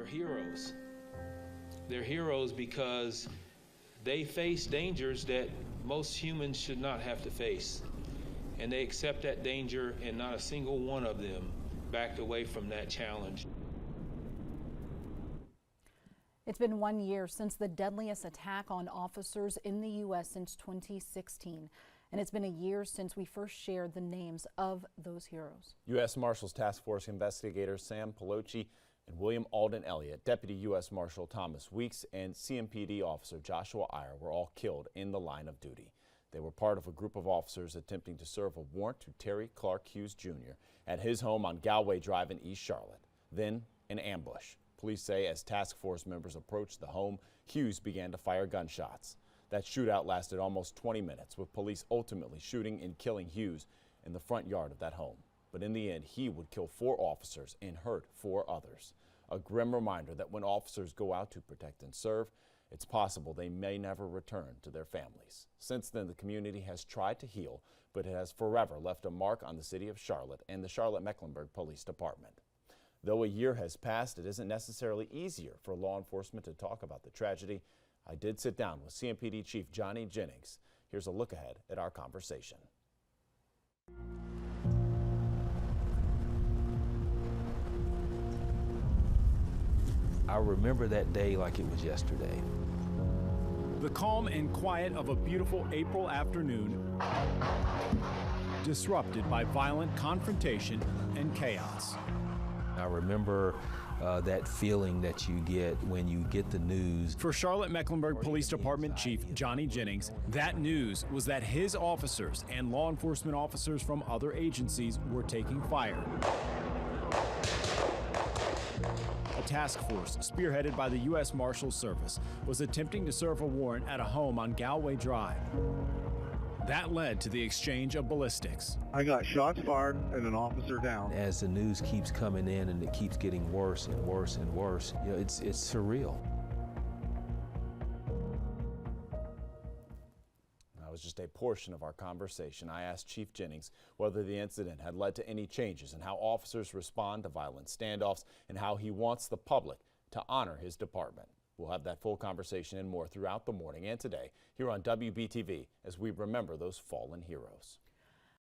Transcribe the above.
heroes. They're heroes because they face dangers that most humans should not have to face. And they accept that danger, and not a single one of them backed away from that challenge. It's been 1 year since the deadliest attack on officers in the U.S. since 2016. And it's been a year since we first shared the names of those heroes. U.S. Marshals Task Force investigators Sam Pelocci and William Alden Elliott, Deputy U.S. Marshal Thomas Weeks, and CMPD officer Joshua Iyer were all killed in the line of duty. They were part of a group of officers attempting to serve a warrant to Terry Clark Hughes Jr. at his home on Galway Drive in East Charlotte. Then an ambush. Police say as task force members approached the home, Hughes began to fire gunshots. That shootout lasted almost 20 minutes, with police ultimately shooting and killing Hughes in the front yard of that home. But in the end, he would kill 4 officers and hurt 4 others. A grim reminder that when officers go out to protect and serve, it's possible they may never return to their families. Since then, the community has tried to heal, but it has forever left a mark on the city of Charlotte and the Charlotte-Mecklenburg Police Department. Though a year has passed, it isn't necessarily easier for law enforcement to talk about the tragedy. I did sit down with CMPD Chief Johnny Jennings. Here's a look ahead at our conversation. I remember that day like it was yesterday. The calm and quiet of a beautiful April afternoon, disrupted by violent confrontation and chaos. I remember that feeling that you get when you get the news. For Charlotte-Mecklenburg Police Department Chief Johnny Jennings, that news was that his officers and law enforcement officers from other agencies were taking fire. A task force spearheaded by the U.S. Marshals Service was attempting to serve a warrant at a home on Galway Drive. That led to the exchange of ballistics. I got shots fired and an officer down. As the news keeps coming in and it keeps getting worse and worse and worse, you know, it's surreal. That was just a portion of our conversation. I asked Chief Jennings whether the incident had led to any changes in how officers respond to violent standoffs and how he wants the public to honor his department. We'll have that full conversation and more throughout the morning and today here on WBTV as we remember those fallen heroes.